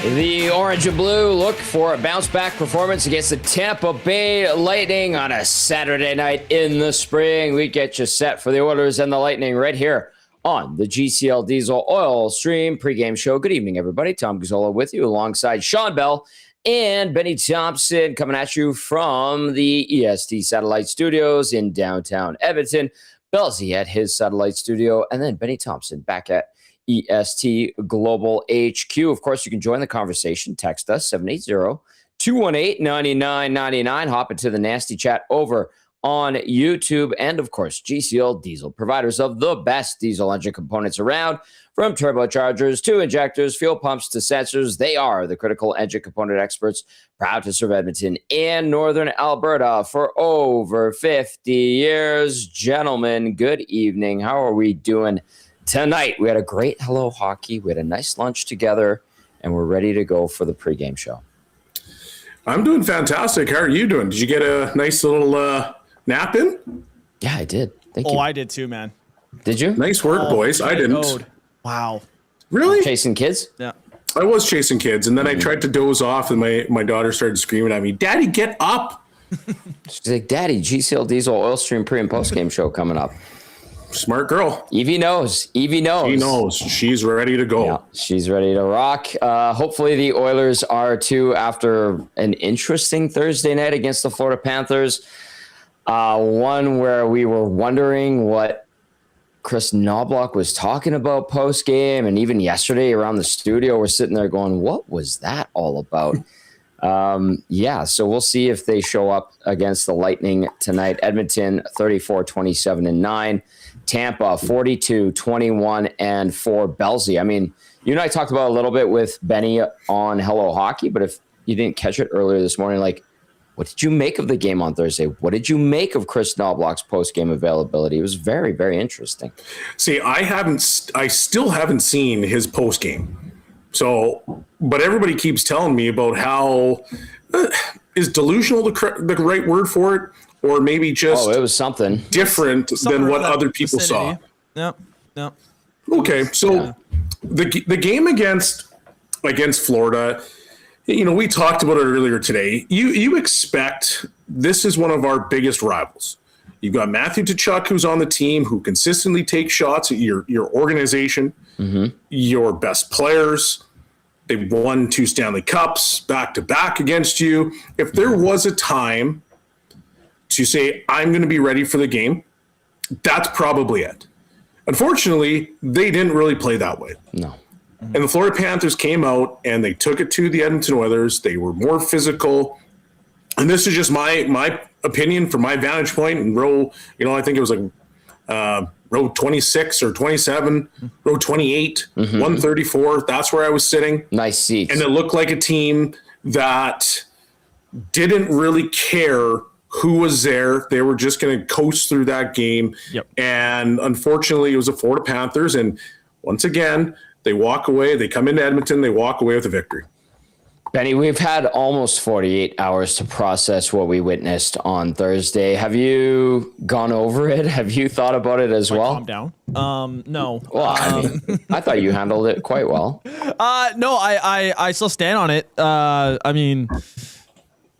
The Orange and Blue look for a bounce-back performance against the Tampa Bay Lightning on a Saturday night in the spring. We get you set for the Oilers and the Lightning right here on the GCL Diesel Oil Stream pregame show. Good evening, everybody. Tom Gazzola with you alongside Shawn, Belle, and Benny Thomson coming at you from the EST Satellite Studios in downtown Edmonton. Belle's at his satellite studio, and then Benny Thomson back at EST Global HQ. Of course, you can join the conversation. Text us 780-218-9999. Hop into the nasty chat over on YouTube. And of course, GCL Diesel, providers of the best diesel engine components around, from turbochargers to injectors, fuel pumps to sensors. They are the critical engine component experts, proud to serve Edmonton and Northern Alberta for over 50 years. Gentlemen, good evening. How are we doing tonight? We had a great Hello Hockey. We had a nice lunch together, and we're ready to go for the pregame show. I'm doing fantastic. How are you doing? Did you get a nice little nap in? Yeah, I did. Thank you. Oh, I did too, man. Did you? Nice work, boys. I didn't. Wow. Really? Chasing kids? Yeah. I was chasing kids, and then I tried to doze off, and my daughter started screaming at me, "Daddy, get up!" She's like, "Daddy, GCL Diesel Oil Stream pre- and post-game show coming up." Smart girl. Evie knows. Evie knows. She knows. She's ready to go. Yeah, she's ready to rock. Hopefully the Oilers are too after an interesting Thursday night against the Florida Panthers. One where we were wondering what Chris Knobloch was talking about post-game. And even yesterday around the studio, we're sitting there going, what was that all about? So we'll see if they show up against the Lightning tonight. Edmonton, 34-27-9. Tampa, 42-21-4. Belzy. I mean, you and I talked about a little bit with Benny on Hello Hockey, but if you didn't catch it earlier this morning, like, what did you make of the game on Thursday? What did you make of Chris Knobloch's post-game availability? It was very, very interesting. See, I still haven't seen his post-game. So, but everybody keeps telling me about how is delusional the right word for it, or maybe just it was something different than what other people saw. Yep. Okay, so the game against Florida, you know, we talked about it earlier today. You expect this is one of our biggest rivals. You've got Matthew Tkachuk, who's on the team, who consistently takes shots at your organization, your best players. They've won 2 Stanley Cups back-to-back against you. If there was a time to say, I'm going to be ready for the game, that's probably it. Unfortunately, they didn't really play that way. No. And the Florida Panthers came out and they took it to the Edmonton Oilers. They were more physical. And this is just my opinion from my vantage point. And row, I think it was like row 26 or 27, row 28, 134. That's where I was sitting. Nice seats. And it looked like a team that didn't really care who was there. They were just going to coast through that game. Yep. And unfortunately, it was the Florida Panthers. And once again, they walk away. They come into Edmonton. They walk away with a victory. Benny, we've had almost 48 hours to process what we witnessed on Thursday. Have you gone over it? Have you thought about it as well? Calm down. No. Well, I thought you handled it quite well. No, I still stand on it. I mean,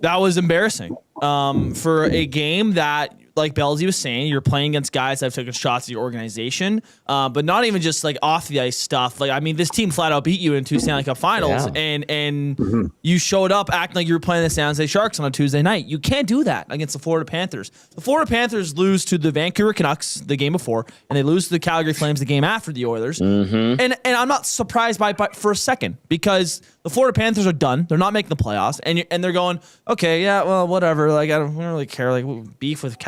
that was embarrassing. For a game that, like Belzy was saying, you're playing against guys that have taken shots at your organization, but not even just like off the ice stuff. Like, I mean, this team flat out beat you in 2 Stanley Cup Finals, and you showed up acting like you were playing the San Jose Sharks on a Tuesday night. You can't do that against the Florida Panthers. The Florida Panthers lose to the Vancouver Canucks the game before, and they lose to the Calgary Flames the game after the Oilers. And I'm not surprised by it for a second, because the Florida Panthers are done. They're not making the playoffs, and they're going, okay, yeah, well, whatever. Like, we don't really care. Like, beef with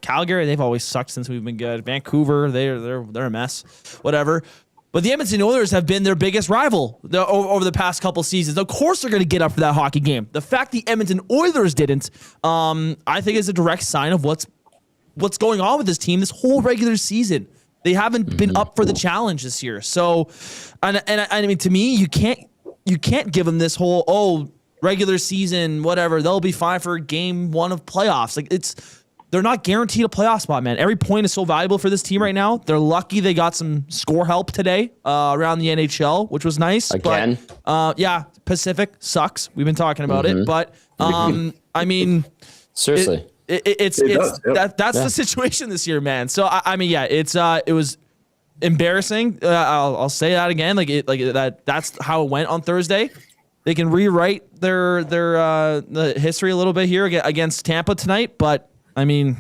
Calgary, they've always sucked since we've been good. Vancouver, they're a mess. Whatever. But the Edmonton Oilers have been their biggest rival over the past couple seasons. Of course, they're going to get up for that hockey game. The fact the Edmonton Oilers didn't, I think, is a direct sign of what's going on with this team this whole regular season. They haven't been up for the challenge this year. So, and I mean, to me, you can't give them this whole regular season, whatever. They'll be fine for game 1 of playoffs. Like, they're not guaranteed a playoff spot, man. Every point is so valuable for this team right now. They're lucky they got some score help today around the NHL, which was nice. Again? But, Pacific sucks. We've been talking about it, but I mean, seriously, that's the situation this year, man. So I mean, yeah, it was embarrassing. I'll say that again. That's how it went on Thursday. They can rewrite the history a little bit here against Tampa tonight, but I mean,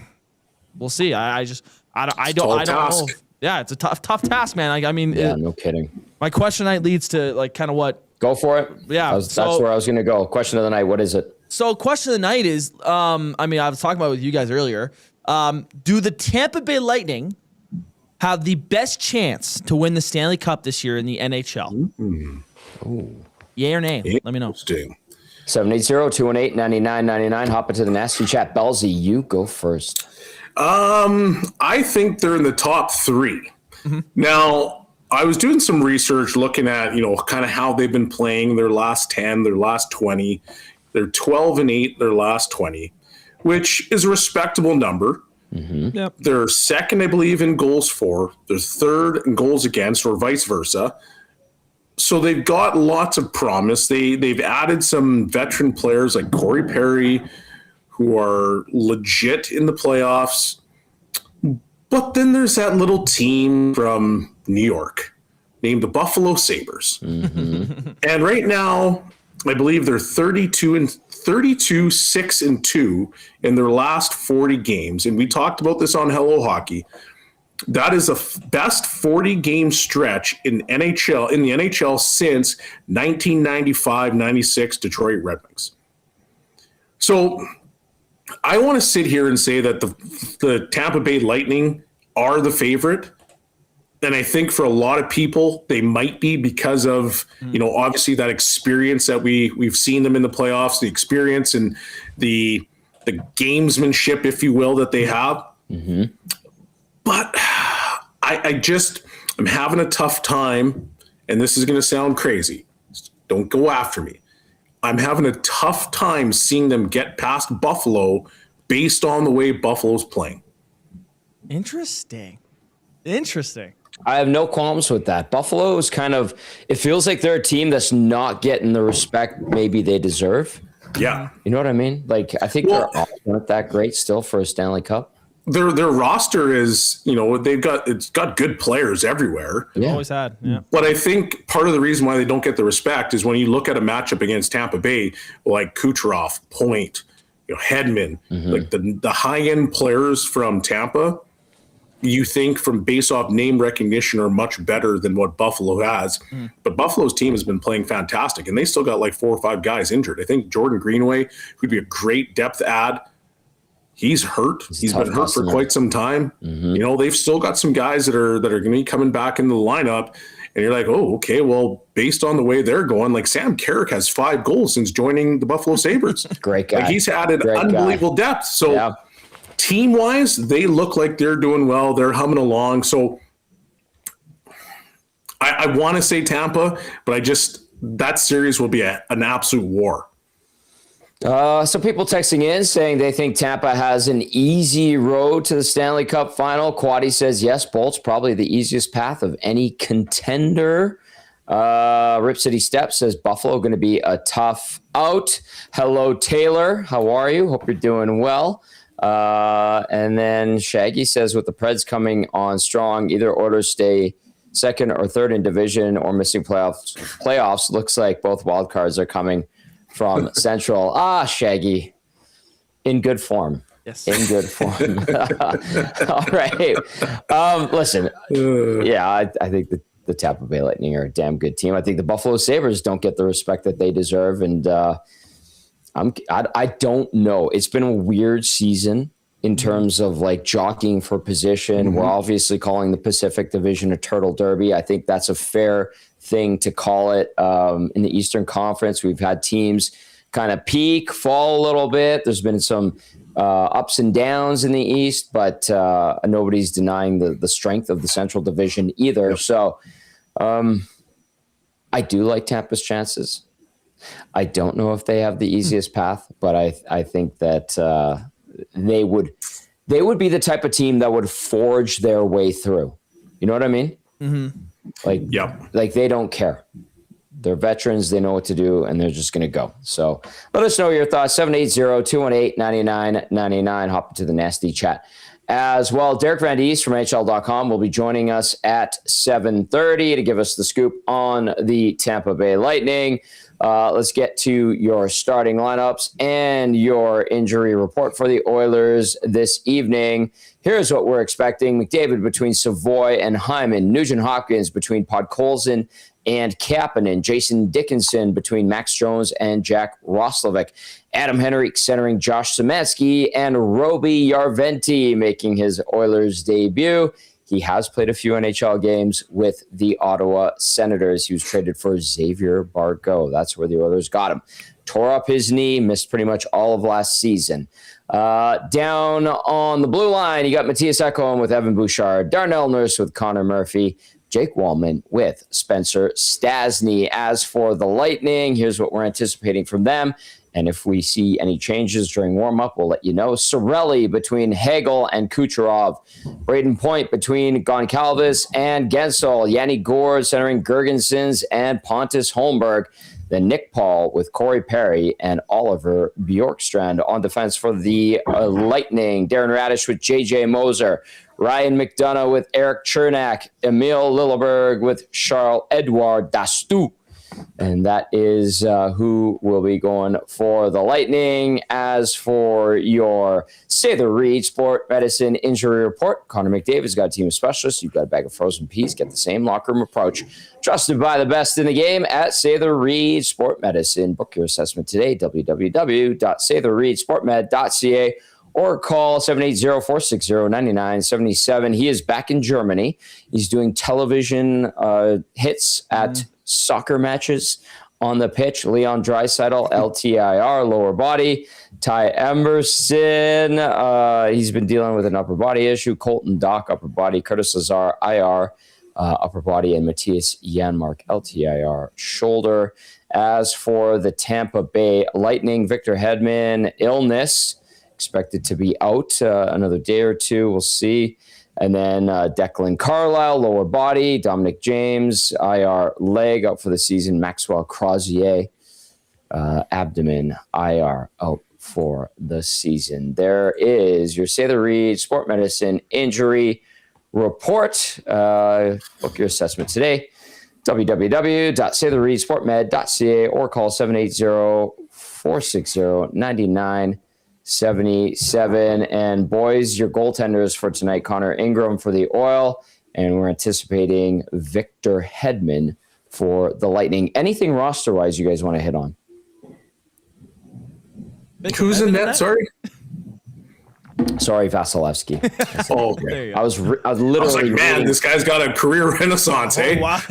we'll see. I don't know. Yeah, it's a tough task, man. I mean, no kidding. My question tonight leads to like kind of what. Go for it. Yeah, that's where I was going to go. Question of the night. What is it? So, question of the night is, I mean, I was talking about it with you guys earlier. Do the Tampa Bay Lightning have the best chance to win the Stanley Cup this year in the NHL? Ooh. Yay or nay? Let me know. 780-218-9999. Hop into the nasty chat. Bellsy, you go first. I think they're in the top 3. Now, I was doing some research looking at, kind of how they've been playing their last 10, their last 20. They're 12-8, their last 20, which is a respectable number. Yep. They're second, I believe, in goals for. They're third in goals against, or vice versa. So they've got lots of promise. They've added some veteran players like Corey Perry, who are legit in the playoffs. But then there's that little team from New York named the Buffalo Sabres. And right now, I believe they're 6-2 in their last 40 games. And we talked about this on Hello Hockey. That is the best 40-game stretch in the NHL since 1995-96 Detroit Red Wings. So I want to sit here and say that the Tampa Bay Lightning are the favorite. And I think for a lot of people, they might be because of, obviously that experience that we've seen them in the playoffs, the experience and the gamesmanship, if you will, that they have. But I'm having a tough time, and this is going to sound crazy. Don't go after me. I'm having a tough time seeing them get past Buffalo based on the way Buffalo's playing. Interesting. I have no qualms with that. Buffalo is it feels like they're a team that's not getting the respect maybe they deserve. Yeah. You know what I mean? Like, I think they're not that great still for a Stanley Cup. Their roster is, it's got good players everywhere. They've always had, yeah. But I think part of the reason why they don't get the respect is when you look at a matchup against Tampa Bay, like Kucherov, Point, Hedman, like the high-end players from Tampa, you think from base-off name recognition are much better than what Buffalo has. But Buffalo's team has been playing fantastic, and they still got like 4 or 5 guys injured. I think Jordan Greenway would be a great depth add. He's hurt. He's been hurt for quite some time. They've still got some guys that are going to be coming back into the lineup. And you're like, oh, okay, well, based on the way they're going, like Sam Carrick has 5 goals since joining the Buffalo Sabres. Great guy. Like he's added unbelievable depth. So team-wise, they look like they're doing well. They're humming along. So I want to say Tampa, but that series will be an absolute war. Some people texting in saying they think Tampa has an easy road to the Stanley Cup final. Quaddy says, yes, Bolt's probably the easiest path of any contender. Rip City Steps says Buffalo going to be a tough out. Hello, Taylor. How are you? Hope you're doing well. And then Shaggy says with the Preds coming on strong, either order stay second or third in division or missing playoffs. Looks like both wild cards are coming from Central. Shaggy. In good form. Yes. In good form. All right. Listen, I think the Tampa Bay Lightning are a damn good team. I think the Buffalo Sabres don't get the respect that they deserve. And I don't know. It's been a weird season in terms of like jockeying for position. We're obviously calling the Pacific Division a turtle derby. I think that's a fair thing to call it. In the Eastern Conference, we've had teams kind of peak, fall a little bit. There's been some ups and downs in the East, but nobody's denying the strength of the Central Division either. Yep. So I do like Tampa's chances. I don't know if they have the easiest path, but I think that they would be the type of team that would forge their way through. You know what I mean? Mm-hmm. Like they don't care. They're veterans. They know what to do, and they're just going to go. So let us know your thoughts. 780-218-9999. Hop into the nasty chat as well. Derek Van Diest from NHL.com will be joining us at 7:30 to give us the scoop on the Tampa Bay Lightning. Let's get to your starting lineups and your injury report for the Oilers this evening. Here's what we're expecting. McDavid between Savoy and Hyman. Nugent-Hopkins between Podkolzin and Kapanen. Jason Dickinson between Max Jones and Jack Roslovic. Adam Henrique centering Josh Szymanski, and Roby Yarventi making his Oilers debut. He has played a few NHL games with the Ottawa Senators. He was traded for Xavier Bargot. That's where the Oilers got him. Tore up his knee, missed pretty much all of last season. Down on the blue line, you got Matthias Ekholm with Evan Bouchard, Darnell Nurse with Connor Murphy, Jake Wallman with Spencer Stasny. As for the Lightning, here's what we're anticipating from them. And if we see any changes during warm-up, we'll let you know. Sorelli between Hagel and Kucherov. Braden Point between Goncalves and Gensel. Yanni Gourde centering Gergensons and Pontus Holmberg. Then Nick Paul with Corey Perry and Oliver Bjorkstrand. On defense for the Lightning, Darren Radish with J.J. Moser. Ryan McDonough with Eric Chernak. Emil Lilleberg with Charles-Edouard Dastou. And that is who will be going for the Lightning. As for your Say the Reed Sport Medicine Injury Report, Connor McDavid's got a team of specialists. You've got a bag of frozen peas. Get the same locker room approach. Trusted by the best in the game at Say the Reed Sport Medicine. Book your assessment today, www.saythereedsportmed.ca, or call 780-460-9977. He is back in Germany. He's doing television hits at soccer matches on the pitch. Leon Draisaitl, LTIR, lower body. Ty Emberson, he's been dealing with an upper body issue. Colton Dock, upper body. Curtis Lazar, IR, upper body. And Matthias Janmark, LTIR, shoulder. As for the Tampa Bay Lightning, Victor Hedman, illness, expected to be out another day or two. We'll see. And then Declan Carlisle, lower body. Dominic James, IR, leg, out for the season. Maxwell Crozier, abdomen, IR, out for the season. There is your Say the Reed Sport Medicine Injury Report. Book your assessment today. www.saythereedsportmed.ca, or call 780-460-9977. And boys, your goaltenders for tonight: Connor Ingram for the Oil, and we're anticipating Victor Hedman for the Lightning. Anything roster-wise you guys want to hit on? Who's in net? Sorry, Vasilevsky. Oh, okay. I was literally. I was like, man, reading. This guy's got a career renaissance, eh? Wow.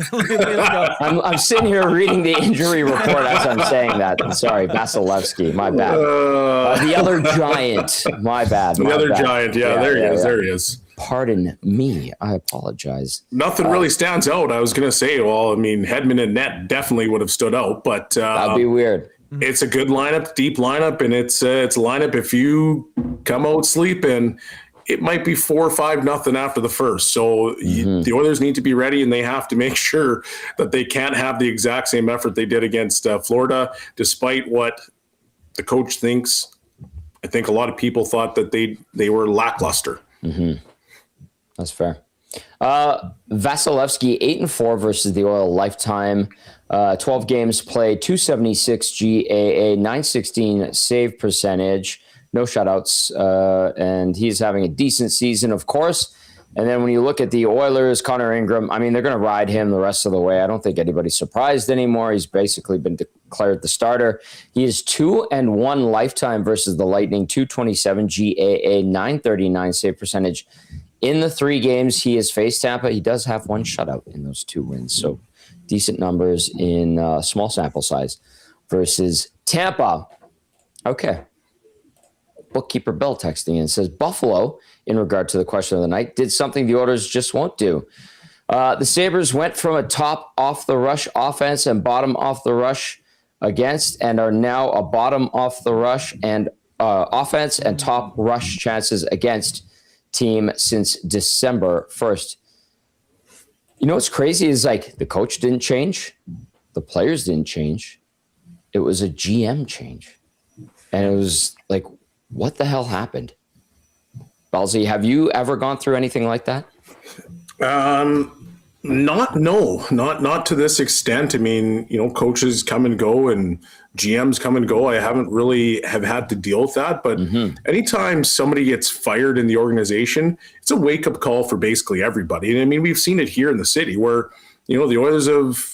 I'm sitting here reading the injury report as I'm saying that. I'm sorry, Vasilevsky. My bad. The other giant. My bad. The other giant. Yeah, there he is. There he is. Pardon me. I apologize. Nothing really stands out. I was going to say, well, I mean, Hedman and net definitely would have stood out, but That'd be weird. It's a good lineup, deep lineup, and it's a lineup. If you come out sleeping, it might be 4 or 5-0 after the first. So the Oilers need to be ready, and they have to make sure that they can't have the exact same effort they did against Florida, despite what the coach thinks. I think a lot of people thought that they were lackluster. Mm-hmm. That's fair. Vasilevsky 8-4 versus the Oil lifetime. 12 games played, 276 GAA, 916 save percentage, no shutouts, and he's having a decent season, of course. And then when you look at the Oilers, Connor Ingram, I mean, they're going to ride him the rest of the way. I don't think anybody's surprised anymore. He's basically been declared the starter. He is 2-1 lifetime versus the Lightning, 227 GAA, 939 save percentage. In the 3 games he has faced Tampa, he does have 1 shutout in those 2 wins. So decent numbers in small sample size versus Tampa. Okay. Bookkeeper Belle texting in, says Buffalo, in regard to the question of the night, did something the Oilers just won't do. The Sabres went from a top off the rush offense and bottom off the rush against, and are now a bottom off the rush and offense and top rush chances against team since December 1st. You know what's crazy is, like, the coach didn't change. the players didn't change. It was a GM change. And it was like, what the hell happened? Bellsy, have you ever gone through anything like that? Not to this extent. I mean, coaches come and go and GMs come and go. I haven't really have had to deal with that, but anytime somebody gets fired in the organization, it's a wake-up call for basically everybody. And I mean, we've seen it here in the city where, the Oilers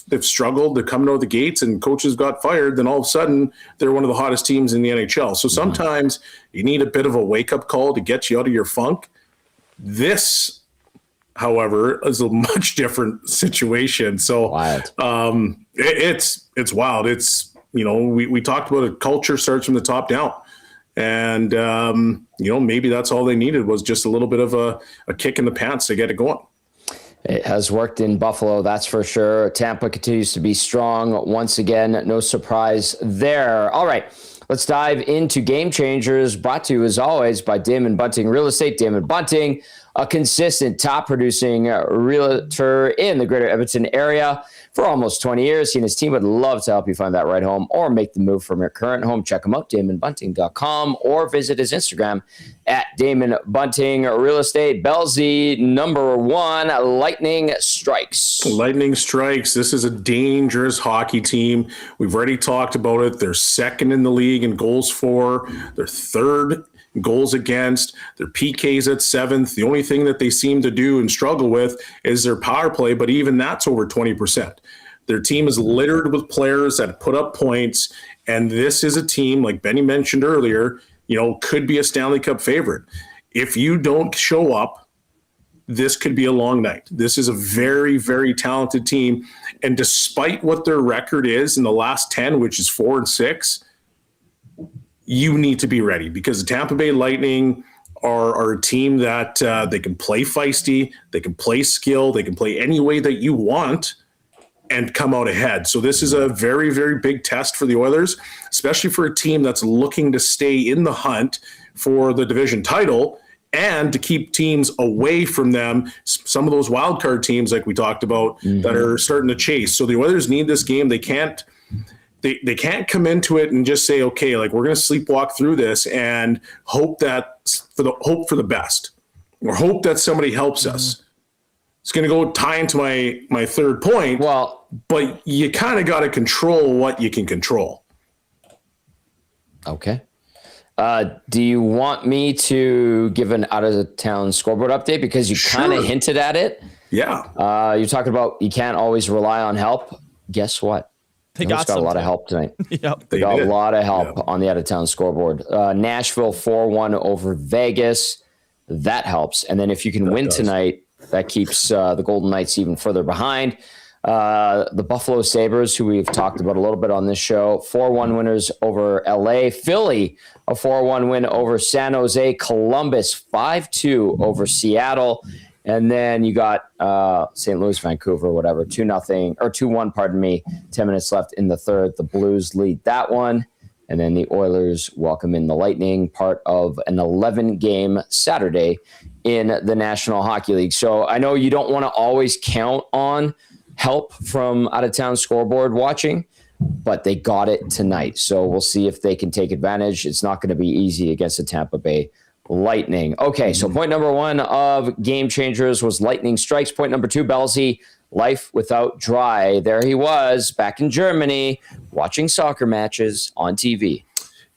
they've struggled to come out of the gates and coaches got fired. Then all of a sudden they're one of the hottest teams in the NHL. So sometimes you need a bit of a wake-up call to get you out of your funk. This, however, is a much different situation. So wild. It's wild. It's, we talked about a culture starts from the top down. And, maybe that's all they needed was just a little bit of a kick in the pants to get it going. It has worked in Buffalo, that's for sure. Tampa continues to be strong once again. No surprise there. All right, let's dive into Game Changers, brought to you as always by Damon Bunting Real Estate. Damon Bunting, a consistent top-producing realtor in the greater Edmonton area for almost 20 years. He and his team would love to help you find that right home or make the move from your current home. Check him out, DamonBunting.com, or visit his Instagram at Damon Bunting Real Estate. Bellsy, number one, Lightning Strikes. Lightning Strikes. This is a dangerous hockey team. We've already talked about it. They're second in the league in goals for. They're third goals against. Their PKs at seventh. The only thing that they seem to do and struggle with is their power play, but even that's over 20%. Their team is littered with players that put up points, and this is a team, like Benny mentioned earlier, could be a Stanley Cup favorite. If you don't show up, this could be a long night. This is a very, very talented team, and despite what their record is in the last 10, which is 4-6, you need to be ready because the Tampa Bay Lightning are a team that they can play feisty, they can play skill, they can play any way that you want and come out ahead. So this is a very, very big test for the Oilers, especially for a team that's looking to stay in the hunt for the division title and to keep teams away from them, some of those wild card teams like we talked about that are starting to chase. So the Oilers need this game. They can't come into it and just say, okay, like we're going to sleepwalk through this and hope for the best or hope that somebody helps us. It's going to go tie into my third point. Well, but you kind of got to control what you can control. Okay. Do you want me to give an out of town scoreboard update because you kind of hinted at it? Yeah. You're talking about you can't always rely on help. Guess what? They got a lot of help tonight. Yep. They got a lot of help on the out-of-town scoreboard. Nashville 4-1 over Vegas. That helps. And then if you can win tonight, that keeps the Golden Knights even further behind. The Buffalo Sabres, who we've talked about a little bit on this show, 4-1 winners over LA. Philly, a 4-1 win over San Jose. Columbus, 5-2 over Seattle. And then you got St. Louis, Vancouver, whatever, 2-0 or 2-1, pardon me. 10 minutes left in the third. The Blues lead that one. And then the Oilers welcome in the Lightning, part of an 11-game Saturday in the National Hockey League. So I know you don't want to always count on help from out-of-town scoreboard watching, but they got it tonight. So we'll see if they can take advantage. It's not going to be easy against the Tampa Bay Lightning. Okay, so point number one of Game Changers was Lightning Strikes. Point number two, Bellsy, life without Dry. There he was back in Germany watching soccer matches on TV.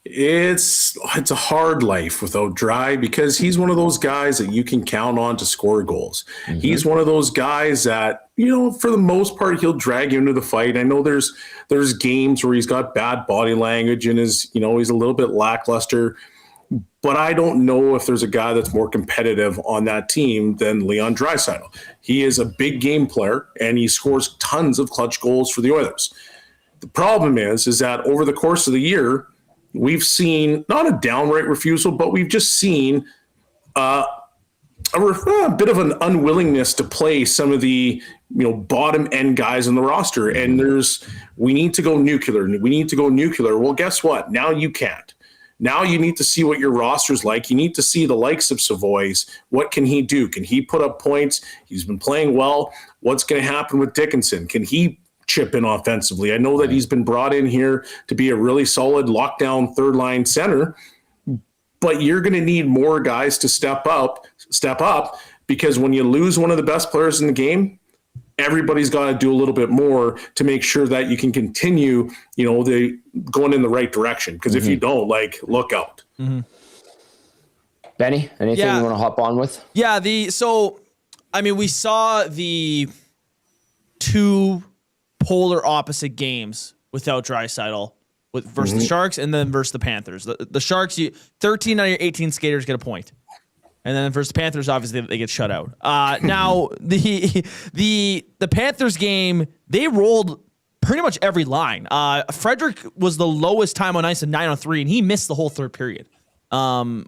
It's a hard life without Dry because he's one of those guys that you can count on to score goals. He's one of those guys that, for the most part, he'll drag you into the fight. I know there's games where he's got bad body language and he's a little bit lackluster. But I don't know if there's a guy that's more competitive on that team than Leon Draisaitl. He is a big game player, and he scores tons of clutch goals for the Oilers. The problem is that over the course of the year, we've seen not a downright refusal, but we've just seen a bit of an unwillingness to play some of the bottom end guys in the roster. And we need to go nuclear. We need to go nuclear. Well, guess what? Now you can't. Now you need to see what your roster's like. You need to see the likes of Savoy's. What can he do? Can he put up points? He's been playing well. What's going to happen with Dickinson? Can he chip in offensively. I know that he's been brought in here to be a really solid lockdown third line center, but you're going to need more guys to step up, because when you lose one of the best players in the game, everybody's got to do a little bit more to make sure that you can continue, going in the right direction. Because if you don't, look out. Mm-hmm. Benny, anything you want to hop on with? Yeah, we saw the two polar opposite games without Draisaitl versus the Sharks and then versus the Panthers. The Sharks, 13 out of your 18 skaters get a point. And then versus the Panthers, obviously, they get shut out. Now, the Panthers game, they rolled pretty much every line. Frederick was the lowest time on ice at 9:03, and he missed the whole third period.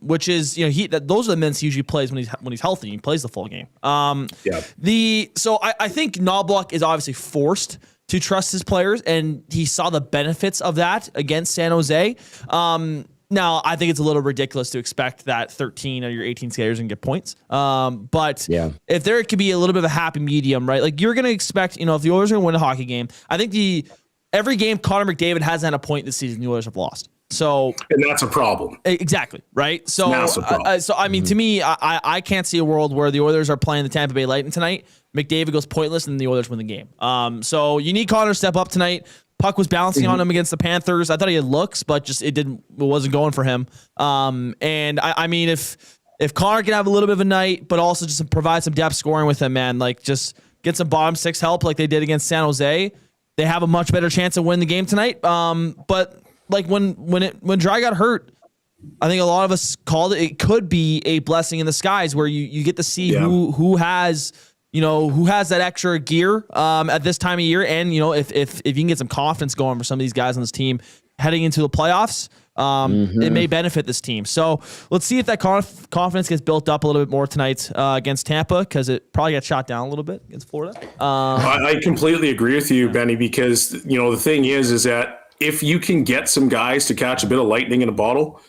Which is, those are the minutes he usually plays when he's healthy. He plays the full game. So I think Knobloch is obviously forced to trust his players, and he saw the benefits of that against San Jose. Now, I think it's a little ridiculous to expect that 13 of your 18 skaters can get points. But if there could be a little bit of a happy medium, right? Like, you're going to expect, if the Oilers are going to win a hockey game, I think every game Connor McDavid hasn't had a point this season, the Oilers have lost. And that's a problem. Exactly, right? So, to me, I can't see a world where the Oilers are playing the Tampa Bay Lightning tonight. McDavid goes pointless, and the Oilers win the game. So you need Connor to step up tonight. Puck was bouncing on him against the Panthers. I thought he had looks, but just it wasn't going for him. If Connor can have a little bit of a night, but also just provide some depth scoring with him, man, just get some bottom six help like they did against San Jose, they have a much better chance of winning the game tonight. But when Dry got hurt, I think a lot of us called it. It could be a blessing in the skies where you get to see who has that extra gear at this time of year, and if you can get some confidence going for some of these guys on this team heading into the playoffs, it may benefit this team. So let's see if that confidence gets built up a little bit more tonight against Tampa, because it probably got shot down a little bit against Florida. I completely agree with you, Benny, because the thing is that if you can get some guys to catch a bit of lightning in a bottle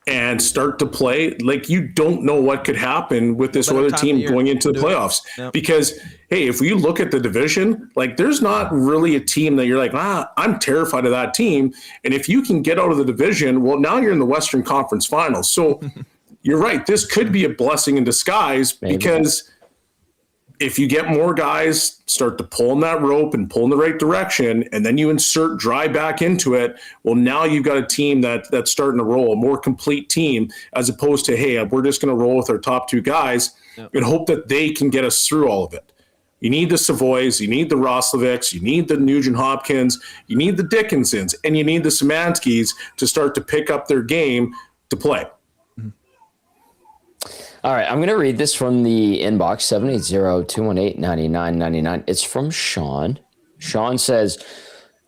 and start to play, you don't know what could happen with this other team going into the playoffs. Yep. Because, hey, if you look at the division, there's not really a team that you're I'm terrified of that team. And if you can get out of the division, well, now you're in the Western Conference Finals. So you're right. This could be a blessing in disguise, because if you get more guys start to pull on that rope and pull in the right direction, and then you insert Dry back into it, well, now you've got a team that's starting to roll, a more complete team, as opposed to, hey, we're just going to roll with our top two guys and hope that they can get us through all of it. You need the Savoys, you need the Roslovics, you need the Nugent Hopkins, you need the Dickinsons, and you need the Szymanskis to start to pick up their game to play. All right, I'm going to read this from the inbox, 780-218-9999. It's from Shawn. Shawn says,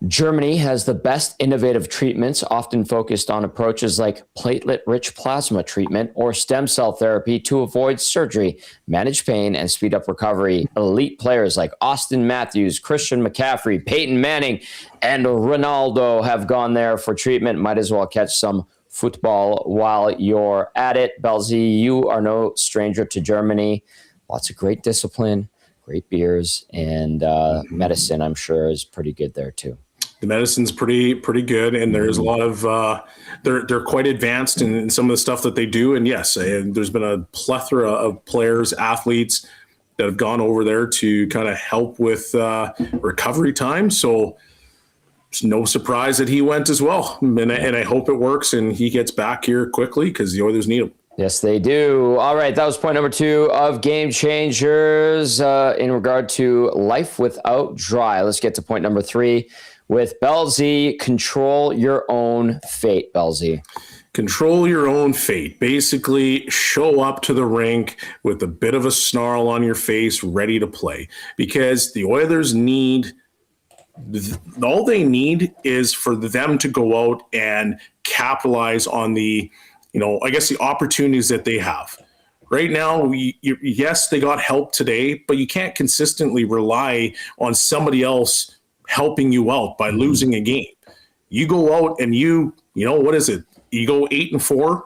Germany has the best innovative treatments, often focused on approaches like platelet-rich plasma treatment or stem cell therapy to avoid surgery, manage pain, and speed up recovery. Elite players like Austin Matthews, Christian McCaffrey, Peyton Manning, and Ronaldo have gone there for treatment. Might as well catch some football while you're at it. Belzy, you are no stranger to Germany. Lots of great discipline, great beers, and medicine, I'm sure, is pretty good there too. The medicine's pretty good, and there's a lot of they're quite advanced in some of the stuff that they do. And yes, there's been a plethora of players, athletes that have gone over there to kind of help with recovery time. So it's no surprise that he went as well. And I hope it works and he gets back here quickly, because the Oilers need him. Yes, they do. All right, that was point number 2 of Game Changers in regard to life without Dry. Let's get to point number 3 with Belzy. Control your own fate, Belzy. Control your own fate. Basically, show up to the rink with a bit of a snarl on your face, ready to play. Because the Oilers all they need is for them to go out and capitalize on the opportunities that they have. Right now, yes, they got help today, but you can't consistently rely on somebody else helping you out by losing a game. You go out and what is it? You go 8-4.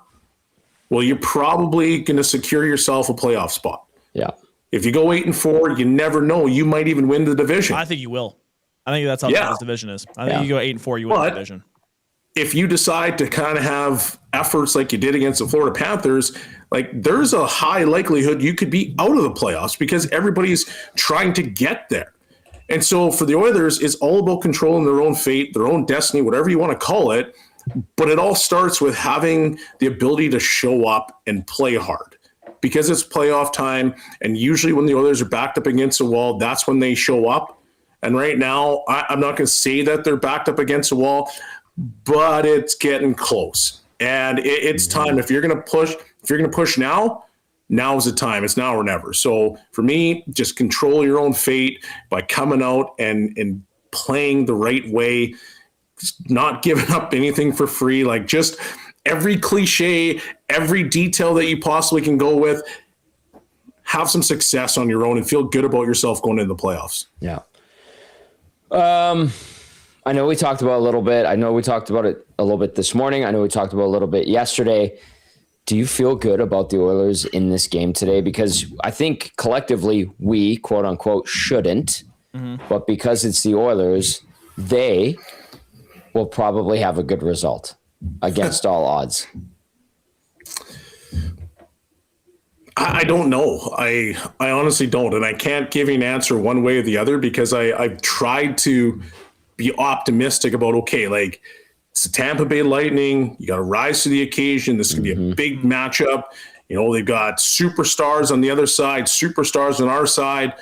Well, you're probably going to secure yourself a playoff spot. Yeah. If you go 8-4, you never know. You might even win the division. I think you will. I think that's how this division is. I think you go 8-4, you win the division. If you decide to kind of have efforts like you did against the Florida Panthers, like there's a high likelihood you could be out of the playoffs because everybody's trying to get there. And so for the Oilers, it's all about controlling their own fate, their own destiny, whatever you want to call it. But it all starts with having the ability to show up and play hard because it's playoff time. And usually when the Oilers are backed up against a wall, that's when they show up. And right now, I'm not going to say that they're backed up against a wall, but it's getting close. And it's time. If you're going to push now, now is the time. It's now or never. So for me, just control your own fate by coming out and playing the right way, not giving up anything for free. Like just every cliche, every detail that you possibly can go with, have some success on your own and feel good about yourself going into the playoffs. Yeah. I know we talked about it a little bit. I know we talked about it a little bit this morning. I know we talked about it a little bit yesterday. Do you feel good about the Oilers in this game today? Because I think collectively we, quote unquote, shouldn't. But because it's the Oilers, they will probably have a good result against all odds. I don't know. I honestly don't. And I can't give you an answer one way or the other because I've tried to be optimistic about, okay, like it's the Tampa Bay Lightning. You got to rise to the occasion. This is going to be a big matchup. You know, they've got superstars on the other side, superstars on our side.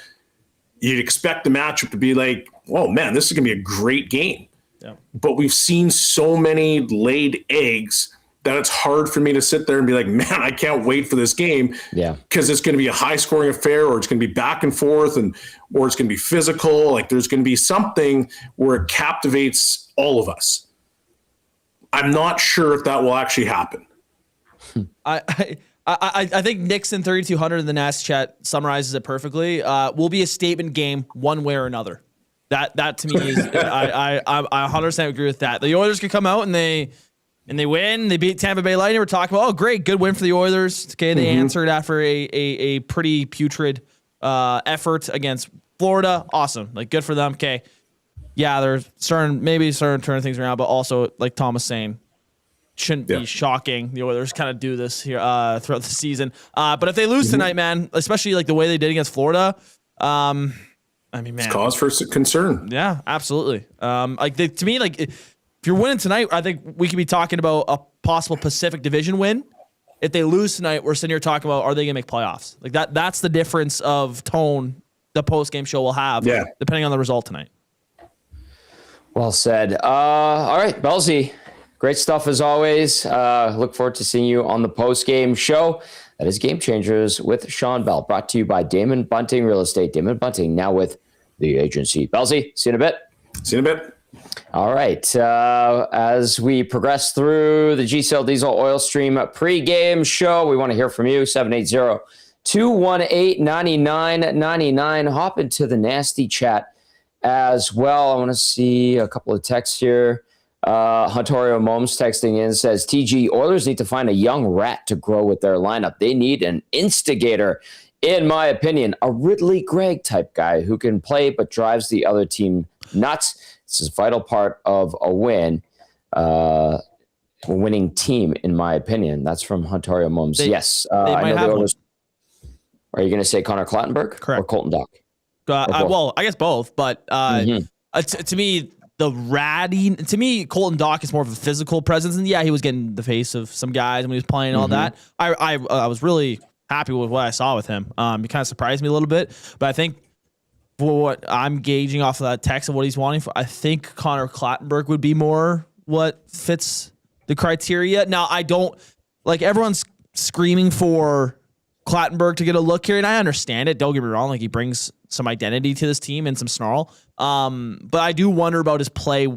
You'd expect the matchup to be like, oh, man, this is going to be a great game. Yeah. But we've seen so many laid eggs that it's hard for me to sit there and be like, man, I can't wait for this game. Yeah. Because it's going to be a high scoring affair, or it's going to be back and forth, or it's going to be physical. Like there's going to be something where it captivates all of us. I'm not sure if that will actually happen. I think Nixon 3200 in the Nast chat summarizes it perfectly. Will be a statement game one way or another. That to me is I 100% agree with that. The Oilers could come out and they win. They beat Tampa Bay Lightning. We're talking about, oh, great, good win for the Oilers. Okay, they answered after a pretty putrid effort against Florida. Awesome, like good for them. Okay, yeah, they're starting to turn things around, but also like Tom was saying, shouldn't be shocking. The Oilers kind of do this here throughout the season. But if they lose tonight, man, especially like the way they did against Florida, I mean, man, it's cause for concern. Yeah, absolutely. To me, like. If you're winning tonight, I think we could be talking about a possible Pacific Division win. If they lose tonight, we're sitting here talking about, are they going to make playoffs? Like that's the difference of tone the post-game show will have, depending on the result tonight. Well said. All right, Bellsy, great stuff as always. Look forward to seeing you on the post-game show. That is Game Changers with Shawn Belle, brought to you by Damon Bunting Real Estate. Damon Bunting, now with the agency. Bellsy, see you in a bit. See you in a bit. All right. As we progress through the GCL Diesel Oil Stream pregame show, we want to hear from you. 780-218-9999. Hop into the nasty chat as well. I want to see a couple of texts here. Huntorio Moms texting in says, TG, Oilers need to find a young rat to grow with their lineup. They need an instigator, in my opinion, a Ridley Gregg type guy who can play but drives the other team nuts. This is a vital part of a winning team, in my opinion. That's from Huntorio Mums. Yes. I know the Oilers. Are you going to say Connor Clattenburg? Correct. Or Colton Dach? Well, I guess both. But to me, Colton Dach is more of a physical presence. And yeah, he was getting the face of some guys when he was playing all that. I was really happy with what I saw with him. He kind of surprised me a little bit. But I think what I'm gauging off of that text of what he's wanting for, I think Connor Clattenburg would be more what fits the criteria. Now, I don't like everyone's screaming for Clattenburg to get a look here, and I understand it. Don't get me wrong; like he brings some identity to this team and some snarl. But I do wonder about his play.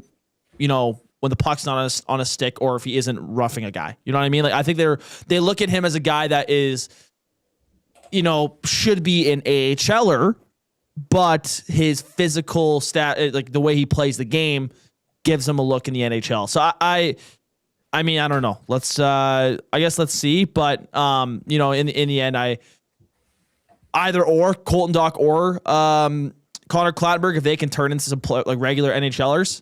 You know, when the puck's not on a stick, or if he isn't roughing a guy. You know what I mean? Like I think they look at him as a guy that is, should be an AHLer. But his physical stat, like the way he plays the game, gives him a look in the NHL. So I mean, I don't know. I guess let's see. But in the end, either or Colton Dach or Connor Clattenburg, if they can turn into some regular NHLers,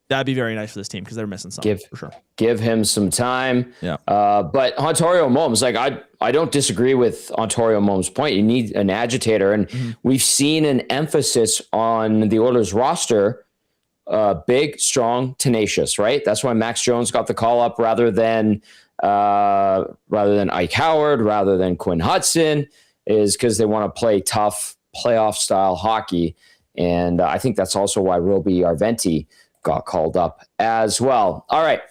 that'd be very nice for this team because they're missing something for sure. Give him some time. Yeah. But Ontario Momes, I don't disagree with Ontario Momes' point. You need an agitator, and we've seen an emphasis on the Oilers roster. Big, strong, tenacious, right? That's why Max Jones got the call up rather than Ike Howard, rather than Quinn Hudson, is because they want to play tough playoff style hockey. And I think that's also why Roby Arventi got called up as well. All right.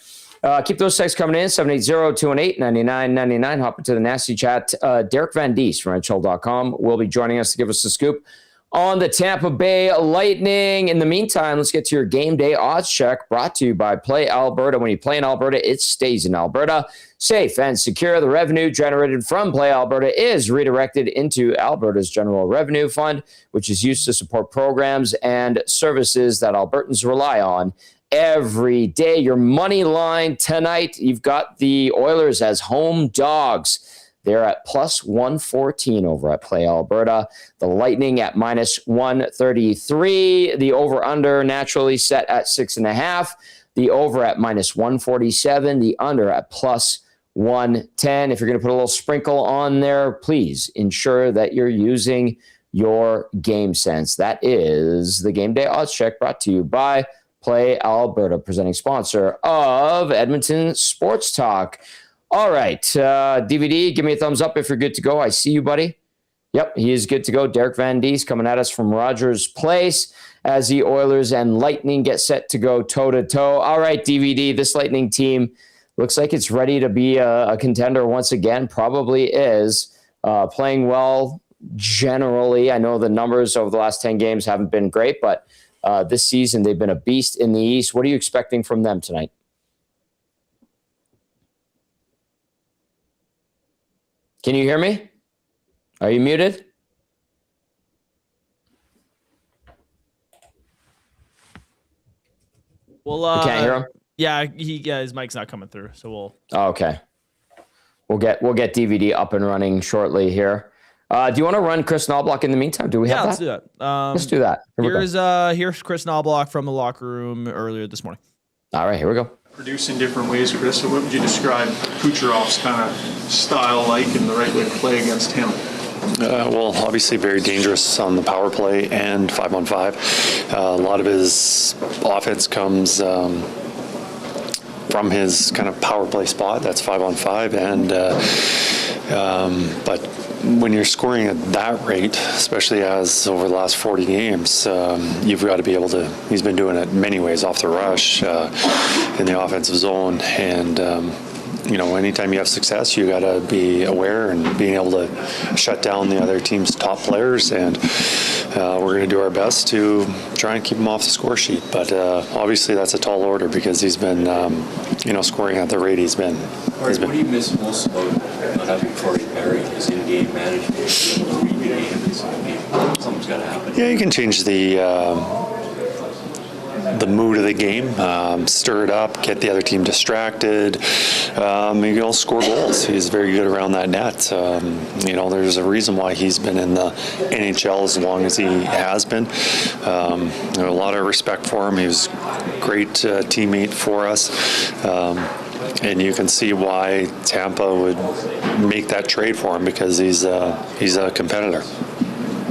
Keep those texts coming in, 780-218-9999. Hop into the nasty chat. Derek Van Diest from NHL.com will be joining us to give us the scoop on the Tampa Bay Lightning. In the meantime, let's get to your game day odds check, brought to you by Play Alberta. When you play in Alberta, it stays in Alberta. Safe and secure. The revenue generated from Play Alberta is redirected into Alberta's General Revenue Fund, which is used to support programs and services that Albertans rely on every day. Your money line tonight, you've got the Oilers as home dogs. They're at plus 114 over at Play Alberta. The Lightning at minus 133. The over-under naturally set at 6.5. The over at minus 147. The under at plus 110. If you're going to put a little sprinkle on there, please ensure that you're using your game sense. That is the Game Day Odds Check, brought to you by Play Alberta, presenting sponsor of Edmonton Sports Talk. All right, DVD, give me a thumbs up if you're good to go. I see you, buddy. Yep, he is good to go. Derek Van Diest coming at us from Rogers Place as the Oilers and Lightning get set to go toe-to-toe. All right, DVD, this Lightning team looks like it's ready to be a contender once again. Probably is. Playing well generally. I know the numbers over the last 10 games haven't been great, but this season they've been a beast in the East. What are you expecting from them tonight? Can you hear me? Are you muted? Well, you can't hear him? Yeah, his mic's not coming through, so we'll. Oh, okay. We'll get DVD up and running shortly here. Do you want to run Chris Knobloch in the meantime? Do we have that? Let's do that. Let's do that. Here's Chris Knobloch from the locker room earlier this morning. All right, here we go. Produce in different ways, Chris. So what would you describe Kucherov's kind of style like and the right way to play against him? Well, obviously very dangerous on the power play and 5-on-5. A lot of his offense comes from his kind of power play spot. That's 5-on-5, but when you're scoring at that rate, especially as over the last 40 games, you've got to be able to. He's been doing it many ways off the rush, in the offensive zone, and anytime you have success, you got to be aware and being able to shut down the other team's top players. And we're going to do our best to try and keep him off the score sheet. But obviously, that's a tall order because he's been, scoring at the rate he's been. What do you miss most about not having Corey Perry? His in-game management, something's got to happen. Yeah, you can change the mood of the game, stir it up, get the other team distracted. You can also score goals. He's very good around that net. There's a reason why he's been in the NHL as long as he has been. A lot of respect for him. He was a great teammate for us. And you can see why Tampa would make that trade for him because he's a competitor.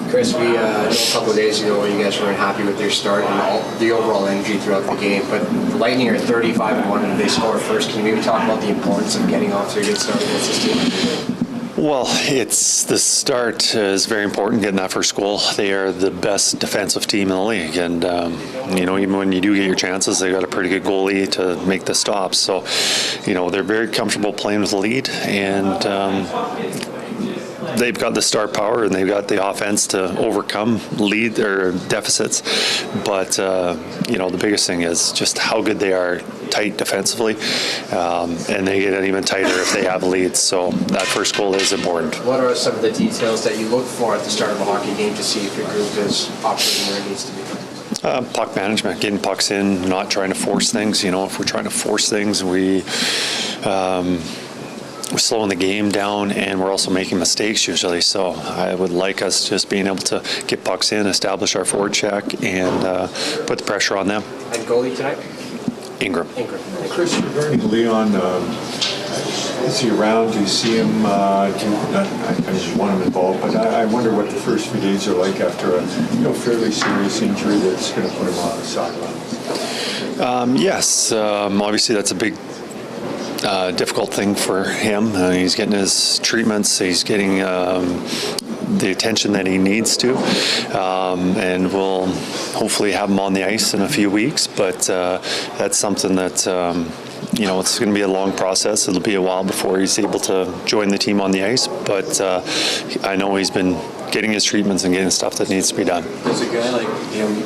Chris, we know a couple of days ago you guys weren't happy with their start and the overall energy throughout the game, but the Lightning are 35-1 and they score first. Can you maybe talk about the importance of getting off to a good start against this team? Well, the start is very important, getting that first goal. They are the best defensive team in the league, and even when you do get your chances, they got a pretty good goalie to make the stops. So, they're very comfortable playing with the lead, and they've got the star power and they've got the offense to overcome lead or deficits. But the biggest thing is just how good they are tight defensively, and they get even tighter if they have leads. So that first goal is important. What are some of the details that you look for at the start of a hockey game to see if your group is operating where it needs to be? Puck management, getting pucks in, not trying to force things. If we're trying to force things, we slowing the game down, and we're also making mistakes usually. So I would like us just being able to get pucks in, establish our forward check, and put the pressure on them. And goalie tonight? Ingram. Chris, regarding Leon, is he around? Do you see him? I just want him involved, but I wonder what the first few days are like after a fairly serious injury that's going to put him on the sideline. Yes, obviously that's a big difficult thing for him. He's getting his treatments. He's getting the attention that he needs to, and we'll hopefully have him on the ice in a few weeks. But that's something that it's going to be a long process. It'll be a while before he's able to join the team on the ice. But I know he's been getting his treatments and getting stuff that needs to be done. Does a guy like him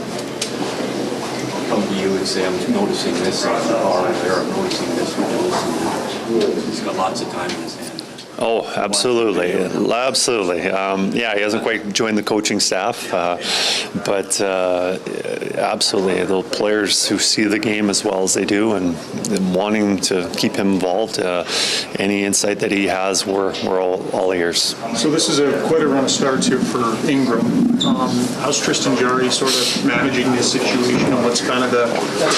come to you and say, "I'm noticing this on the bar there, I'm noticing this, I'm noticing that"? He's got lots of time in his hand. Oh, absolutely. Absolutely. Yeah, he hasn't quite joined the coaching staff, but absolutely. The players who see the game as well as they do and wanting to keep him involved, any insight that he has, we're all ears. So this is quite a run of starts here for Ingram. How's Tristan Jarry sort of managing this situation, and what's kind of the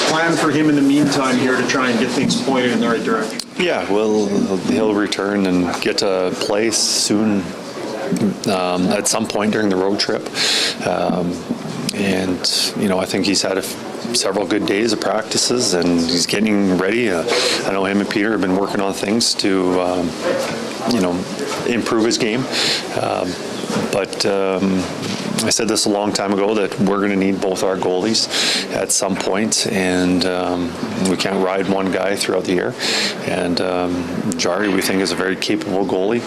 plan for him in the meantime here to try and get things pointed in the right direction? Yeah, well, he'll return and get to play soon at some point during the road trip. And I think he's had several good days of practices, and he's getting ready. I know him and Peter have been working on things to, improve his game. But I said this a long time ago that we're going to need both our goalies at some point, and we can't ride one guy throughout the year. And Jarry, we think, is a very capable goalie.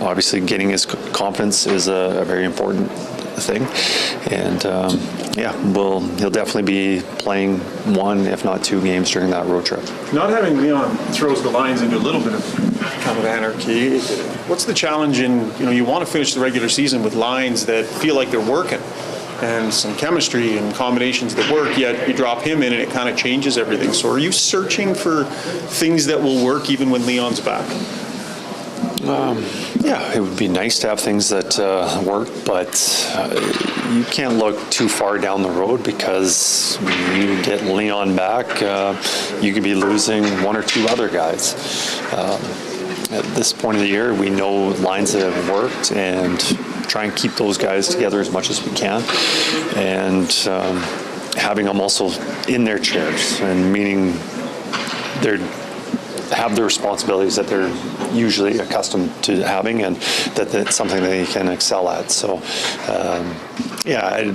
Obviously getting his confidence is a very important thing. And he'll definitely be playing one, if not two games during that road trip. Not having Leon throws the Lions into a little bit of kind of anarchy. What's the challenge in, you want to finish the regular season with lines that feel like they're working and some chemistry and combinations that work, yet you drop him in and it kind of changes everything. So are you searching for things that will work even when Leon's back? Yeah, it would be nice to have things that work, but you can't look too far down the road, because you get Leon back, you could be losing one or two other guys. At this point of the year, we know lines that have worked, and try and keep those guys together as much as we can, and having them also in their chairs, and meaning they're have the responsibilities that they're usually accustomed to having, and that's something they can excel at. So, I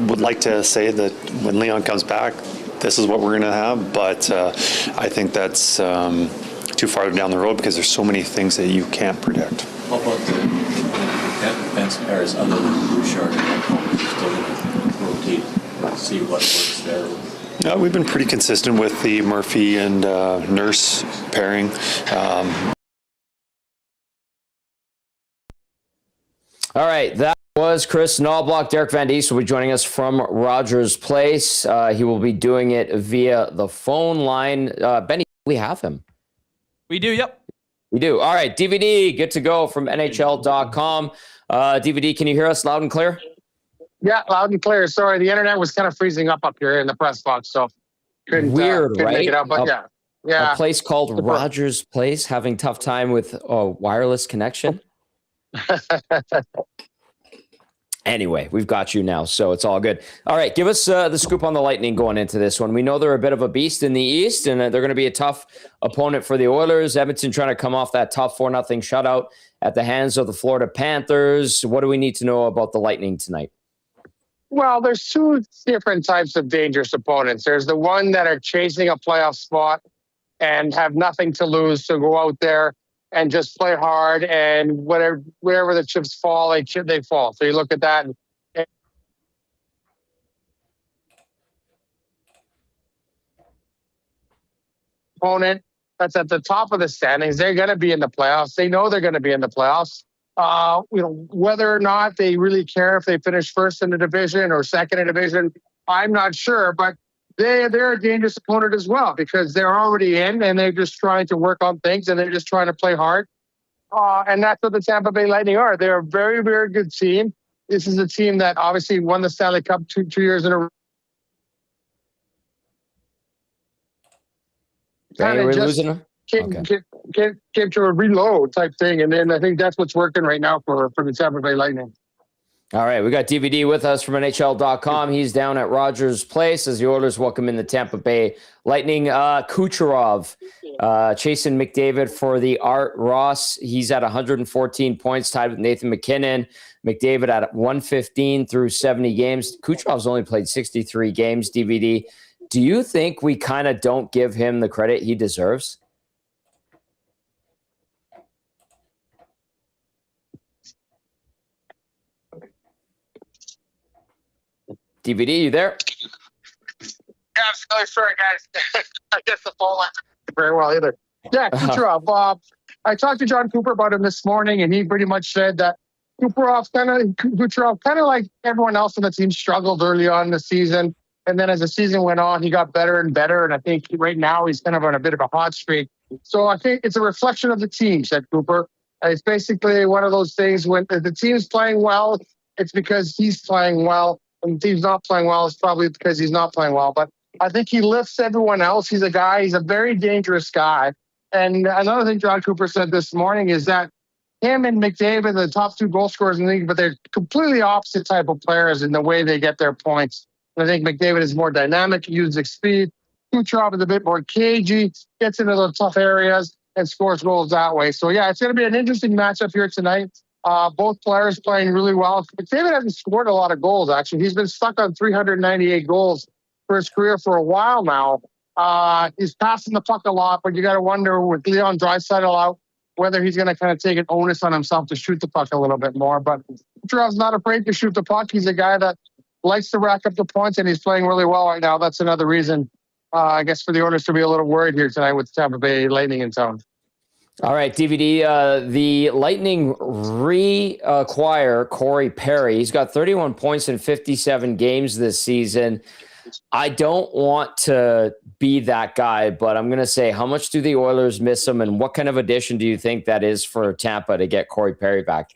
would like to say that when Leon comes back, this is what we're going to have, but I think that's too far down the road, because there's so many things that you can't predict. How about the defense pairs other than Bouchard and Thomson? Still going to rotate, see what works there? We've been pretty consistent with the Murphy and Nurse pairing. All right, that was Chris Knobloch. Derek Van Diest will be joining us from Rogers Place. He will be doing it via the phone line. Benny, we have him. We do, yep. We do. All right, DVD, good to go from NHL.com. DVD, can you hear us loud and clear? Yeah, loud and clear. Sorry, the internet was kind of freezing up here in the press box, so couldn't right? make it out. But yeah. A place called Rogers Place having tough time with a wireless connection. Anyway, we've got you now, so it's all good. All right, give us the scoop on the Lightning going into this one. We know they're a bit of a beast in the East, and they're going to be a tough opponent for the Oilers. Edmonton trying to come off that tough 4-0 shutout at the hands of the Florida Panthers. What do we need to know about the Lightning tonight? Well, there's two different types of dangerous opponents. There's the one that are chasing a playoff spot and have nothing to lose, so go out there and just play hard, and wherever the chips fall, they fall. So you look at that. Opponent that's at the top of the standings, they're going to be in the playoffs. They know they're going to be in the playoffs. Whether or not they really care if they finish first in the division or second in the division, I'm not sure. But they're a dangerous opponent as well because they're already in and they're just trying to work on things and they're just trying to play hard. And that's what the Tampa Bay Lightning are. They're a very, very good team. This is a team that obviously won the Stanley Cup two years in a row. Hey, we're losing them? Came to a reload type thing. And then I think that's what's working right now for the Tampa Bay Lightning. All right, we got DVD with us from NHL.com. He's down at Rogers Place as the Oilers welcome in the Tampa Bay Lightning. Kucherov chasing McDavid for the Art Ross. He's at 114 points, tied with Nathan McKinnon. McDavid at 115 through 70 games. Kucherov's only played 63 games, DVD. Do you think we kind of don't give him the credit he deserves? DVD, you there? Yeah, I'm really sorry, guys. I guess the phone went very well either. Yeah, Kucherov. I talked to John Cooper about him this morning, and he pretty much said that Kucherov kind of like everyone else on the team struggled early on in the season. And then as the season went on, he got better and better. And I think right now he's kind of on a bit of a hot streak. So I think it's a reflection of the team, said Cooper. It's basically one of those things when the team's playing well, it's because he's playing well. And the team's not playing well, it's probably because he's not playing well. But I think he lifts everyone else. He's a very dangerous guy. And another thing John Cooper said this morning is that him and McDavid, the top two goal scorers in the league, but they're completely opposite type of players in the way they get their points. And I think McDavid is more dynamic, uses speed. Kucherov is a bit more cagey, gets into the tough areas, and scores goals that way. So, yeah, it's going to be an interesting matchup here tonight. Both players playing really well. McDavid hasn't scored a lot of goals, actually. He's been stuck on 398 goals for his career for a while now. He's passing the puck a lot, but you got to wonder with Leon Draisaitl out whether he's going to kind of take an onus on himself to shoot the puck a little bit more. But Kucherov's not afraid to shoot the puck. He's a guy that likes to rack up the points, and he's playing really well right now. That's another reason, I guess, for the Oilers to be a little worried here tonight with Tampa Bay Lightning in town. All right, DVD. The Lightning reacquire Corey Perry. He's got 31 points in 57 games this season. I don't want to be that guy, but I'm going to say, how much do the Oilers miss him, and what kind of addition do you think that is for Tampa to get Corey Perry back?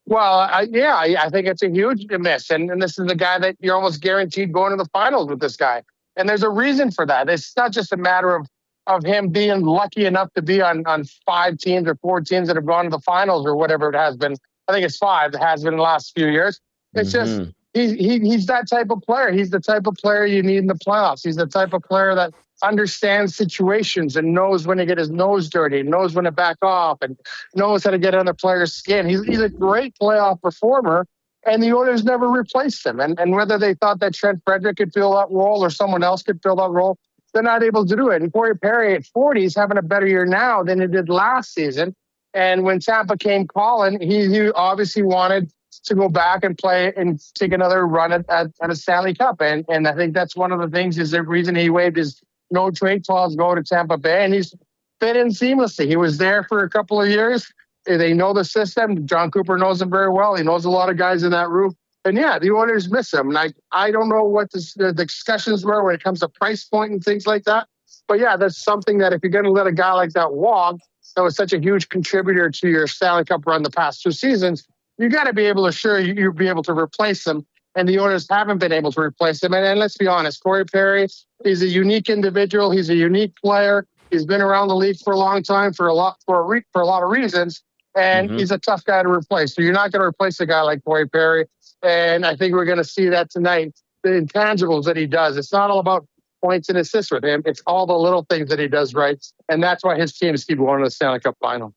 Well, I think it's a huge miss. And this is the guy that you're almost guaranteed going to the finals with this guy. And there's a reason for that. It's not just a matter of him being lucky enough to be on 5 teams or 4 teams that have gone to the finals or whatever it has been. I think it's 5. It has been in the last few years. It's just he's that type of player. He's the type of player you need in the playoffs. He's the type of player that understands situations and knows when to get his nose dirty, knows when to back off, and knows how to get under players' skin. He's a great playoff performer, and the Oilers never replaced him. And whether they thought that Trent Frederick could fill that role or someone else could fill that role, they're not able to do it. And Corey Perry at 40 is having a better year now than he did last season. And when Tampa came calling, he obviously wanted to go back and play and take another run at a Stanley Cup. And I think that's one of the things is the reason he waived his no trade clause go to Tampa Bay, and he's fit in seamlessly. He was there for a couple of years. They know the system. John Cooper knows him very well. He knows a lot of guys in that room. And yeah, the Oilers miss him. And I don't know what the discussions were when it comes to price point and things like that. But yeah, that's something that if you're going to let a guy like that walk, that was such a huge contributor to your Stanley Cup run the past 2 seasons, you got to be able to you'll be able to replace him. And the Oilers haven't been able to replace him. And let's be honest, Corey Perry, he's a unique individual. He's a unique player. He's been around the league for a long time for a lot of reasons. And he's a tough guy to replace. So you're not going to replace a guy like Corey Perry. And I think we're going to see that tonight. The intangibles that he does. It's not all about points and assists with him. It's all the little things that he does right. And that's why his teams keep going to the Stanley Cup final.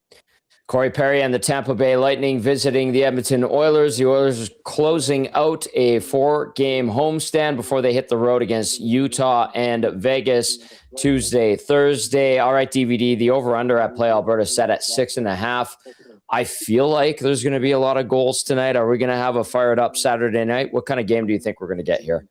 Corey Perry and the Tampa Bay Lightning visiting the Edmonton Oilers. The Oilers closing out a 4-game homestand before they hit the road against Utah and Vegas Tuesday, Thursday. All right, DVD, the over-under at Play Alberta set at 6.5. I feel like there's going to be a lot of goals tonight. Are we going to have a fired-up Saturday night? What kind of game do you think we're going to get here?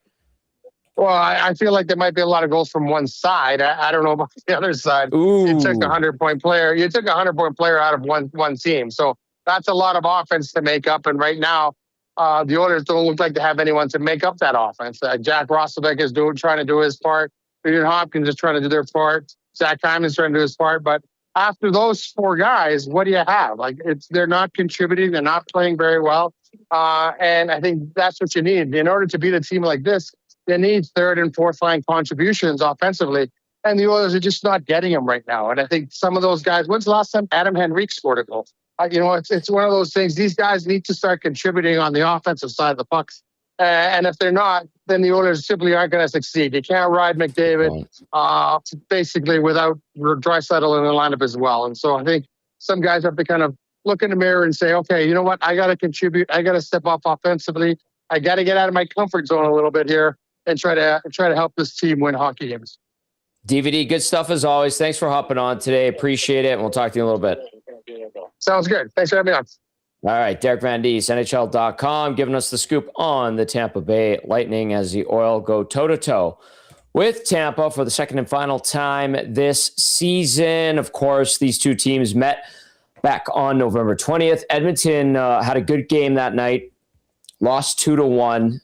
Well, I feel like there might be a lot of goals from one side. I don't know about the other side. Ooh. You took a 100-point player. You took a 100-point player out of one team. So that's a lot of offense to make up. And right now, the Oilers don't look like they have anyone to make up that offense. Jack Roslovic is trying to do his part. Nugent Hopkins is trying to do their part. Zach Hyman's trying to do his part. But after those four guys, what do you have? Like, they're not contributing. They're not playing very well. And I think that's what you need. In order to beat a team like this, you need third and fourth line contributions offensively. And the Oilers are just not getting them right now. And I think some of those guys, when's the last time Adam Henrique scored a goal? It's one of those things. These guys need to start contributing on the offensive side of the pucks. And if they're not, then the Oilers simply aren't going to succeed. You can't ride McDavid basically without Draisaitl in the lineup as well. And so I think some guys have to kind of look in the mirror and say, okay, you know what? I got to contribute. I got to step up offensively. I got to get out of my comfort zone a little bit here and try to help this team win hockey games. DVD, good stuff as always. Thanks for hopping on today. Appreciate it. And we'll talk to you in a little bit. Sounds good. Thanks for having me on. All right, Derek Van Dies, NHL.com, giving us the scoop on the Tampa Bay Lightning as the Oil go toe-to-toe with Tampa for the second and final time this season. Of course, these two teams met back on November 20th. Edmonton had a good game that night, lost 2-1.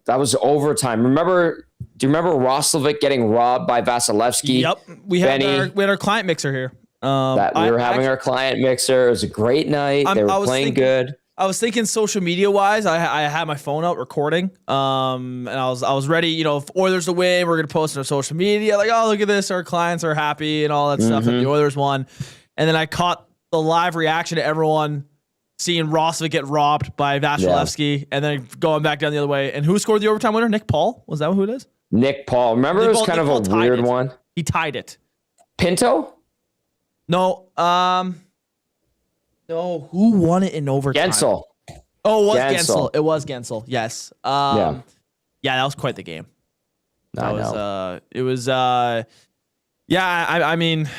That was overtime. Do you remember Roslovic getting robbed by Vasilevsky? Yep, we had our client mixer here. We were having our client mixer. It was a great night. They were playing good. I was thinking social media wise, I had my phone out recording. And I was ready, if Oilers to win, we're gonna post it on social media, like, oh, look at this, our clients are happy and all that stuff that the Oilers won. And then I caught the live reaction to everyone seeing Roslovic get robbed by Vasilevsky and then going back down the other way. And who scored the overtime winner? Nick Paul? Was that who it is? Nick Paul. Remember, it was kind of a weird one. He tied it. Pinto? No, no. Who won it in overtime? Gensel. Oh, it was Gensel. It was Gensel. Yes. Yeah, that was quite the game. I know. It was. I mean,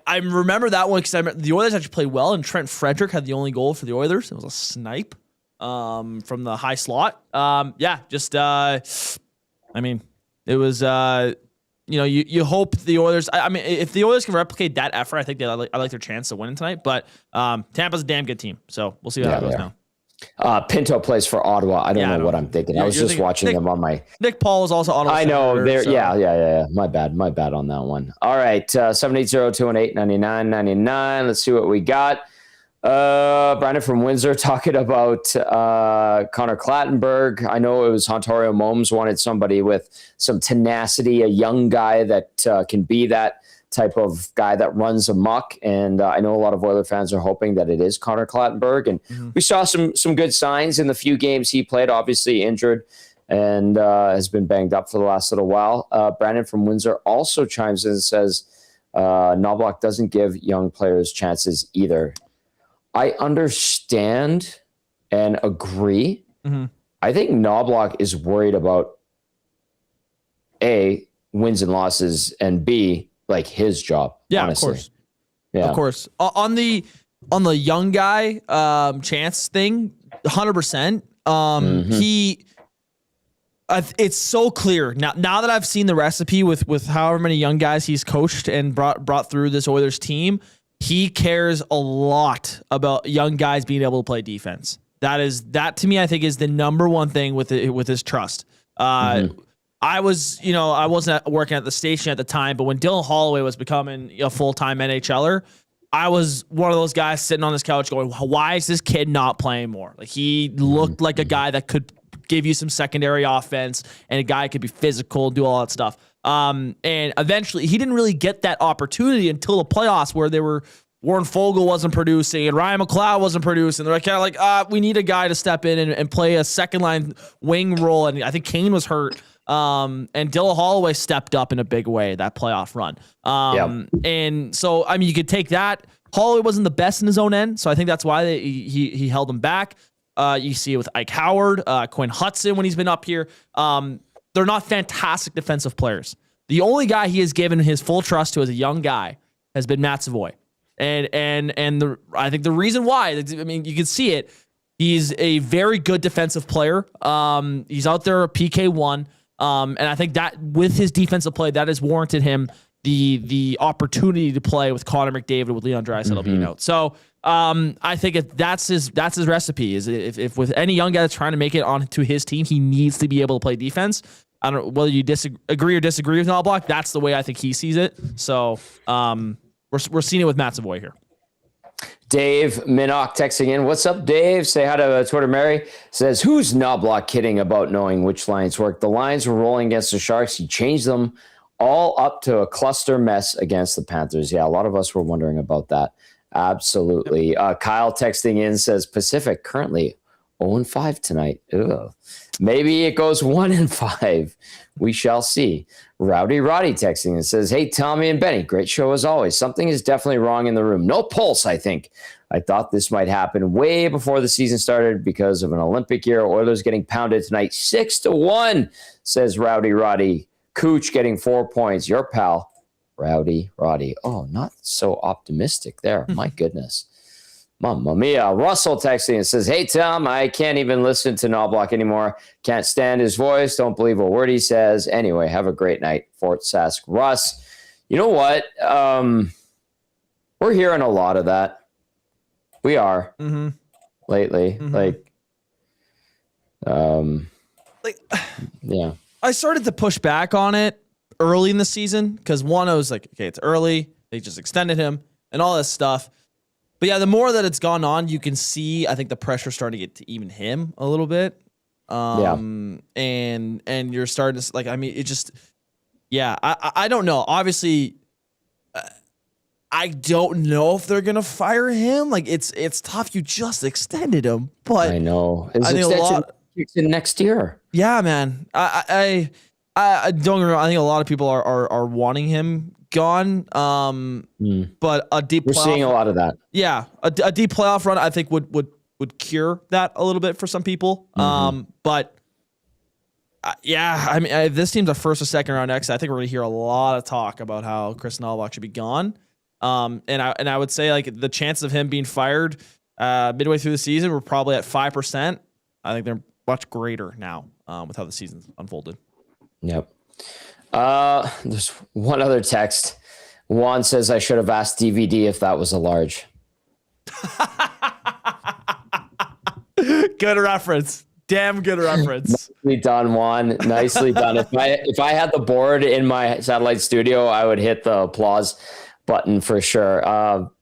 I remember that one because the Oilers actually played well, and Trent Frederick had the only goal for the Oilers. It was a snipe, from the high slot. I mean, it was. You hope the Oilers. I mean, if the Oilers can replicate that effort, I think I like their chance to win tonight. But Tampa's a damn good team, so we'll see how that goes now. Pinto plays for Ottawa. I don't know what I'm thinking. I was just watching them on my. Nick Paul is also Ottawa. I know. Yeah. My bad on that one. All right, 780-218-9999. Let's see what we got. Brandon from Windsor talking about Connor Clattenburg. I know it was Ontario Momes wanted somebody with some tenacity, a young guy that can be that type of guy that runs amok. And I know a lot of Oiler fans are hoping that it is Connor Clattenburg. And we saw some good signs in the few games he played, obviously injured and has been banged up for the last little while. Brandon from Windsor also chimes in and says Knobloch doesn't give young players chances either. I understand and agree. I think Knobloch is worried about A, wins and losses, and B, like his job. Yeah, honestly. Of course. Yeah, of course. On the young guy chance thing, 100%. It's so clear now that I've seen the recipe with however many young guys he's coached and brought through this Oilers team. He cares a lot about young guys being able to play defense. That to me, I think, is the number one thing with his trust. I wasn't working at the station at the time, but when Dylan Holloway was becoming a full-time NHLer, I was one of those guys sitting on this couch going, why is this kid not playing more? Like, he looked like a guy that could give you some secondary offense and a guy could be physical, do all that stuff. And eventually he didn't really get that opportunity until the playoffs where Warren Fogle wasn't producing and Ryan McLeod wasn't producing. They're we need a guy to step in and play a second line wing role. And I think Kane was hurt. And Dylan Holloway stepped up in a big way that playoff run. And so, I mean, you could take that. Holloway wasn't the best in his own end. So I think that's why he held him back. You see it with Ike Howard, Quinn Hudson when he's been up here. They're not fantastic defensive players. The only guy he has given his full trust to as a young guy has been Matt Savoy. And I think the reason why, I mean, you can see it. He's a very good defensive player. He's out there a PK1. And I think that with his defensive play, that has warranted him the opportunity to play with Connor McDavid with Leon Draisaitl being out. So I think that's his recipe. Is if with any young guy that's trying to make it onto his team, he needs to be able to play defense. I don't know whether you agree or disagree with Knobloch. That's the way I think he sees it. So we're seeing it with Matt Savoy here. Dave Minock texting in. What's up, Dave? Say hi to Twitter Mary. Says, who's Knobloch kidding about knowing which lines work? The lines were rolling against the Sharks. He changed them all up to a cluster mess against the Panthers. Yeah, a lot of us were wondering about that. Absolutely. Kyle texting in says, Pacific currently 0-5 tonight. Ugh. Maybe it goes 1-5. We shall see. Rowdy Roddy texting and says, hey, Tommy and Benny, great show as always. Something is definitely wrong in the room. No pulse, I think. I thought this might happen way before the season started because of an Olympic year. Oilers getting pounded tonight 6-1, says Rowdy Roddy. Cooch getting 4 points. Your pal, Rowdy Roddy. Oh, not so optimistic there. My goodness. Mamma mia. Russell texting and says, hey, Tom, I can't even listen to Knobloch anymore. Can't stand his voice. Don't believe a word he says. Anyway, have a great night, Fort Sask. Russ, you know what? We're hearing a lot of that. We are lately. Yeah. I started to push back on it early in the season because one, I was like, okay, it's early. They just extended him and all this stuff. But yeah, the more that it's gone on, you can see, I think the pressure starting to get to even him a little bit. And you're starting to, like, I mean, it just, yeah, I don't know. Obviously, I don't know if they're going to fire him. Like, it's tough. You just extended him. But I know. His extension kicks in next year. Yeah, man. I don't get me wrong. I think a lot of people are wanting him gone. But a deep we're seeing a lot of that. Yeah, a deep playoff run I think would cure that a little bit for some people. But yeah, I mean, if this team's a first or second round exit, I think we're gonna hear a lot of talk about how Chris Knobloch should be gone. And I would say like the chances of him being fired midway through the season were probably at 5%. I think they're much greater now with how the season's unfolded. Yep. There's one other text. Juan says I should have asked DVD if that was a large. Good reference. Damn good reference. Nicely done, Juan. Nicely done. If I had the board in my satellite studio, I would hit the applause button for sure.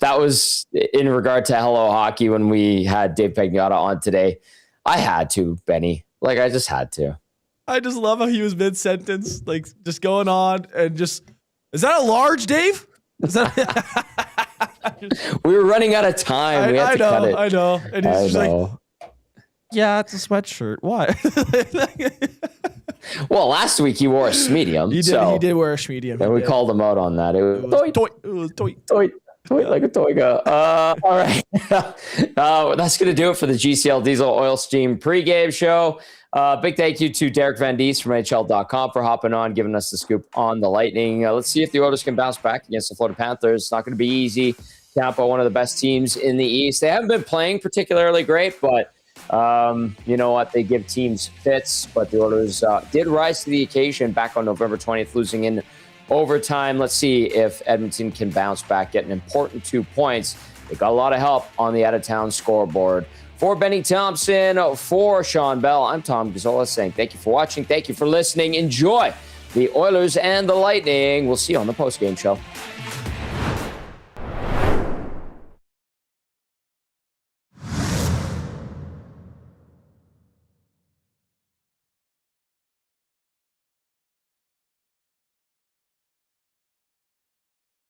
That was in regard to Hello Hockey when we had Dave Pagnotta on today. I had to, Benny. Like, I just had to. I just love how he was mid-sentence, like just going on and just, is that a large, Dave? Is that? We were running out of time. We had to cut it. I know. And he's just like, yeah, it's a sweatshirt. Why? Well, last week he wore a medium. He did wear a medium. And we called him out on that. It was toy like a toyga. All right. That's going to do it for the GCL Diesel Oil Steam pregame show. Big thank you to Derek Van Diest from NHL.com for hopping on, giving us the scoop on the Lightning. Let's see if the Oilers can bounce back against the Florida Panthers. It's not going to be easy. Tampa, one of the best teams in the East. They haven't been playing particularly great, but you know what? They give teams fits, but the Oilers did rise to the occasion back on November 20th, losing in overtime. Let's see if Edmonton can bounce back, get an important 2 points. They got a lot of help on the out-of-town scoreboard. For Benny Thomson, for Shawn Belle, I'm Tom Gazzola saying thank you for watching. Thank you for listening. Enjoy the Oilers and the Lightning. We'll see you on the postgame show.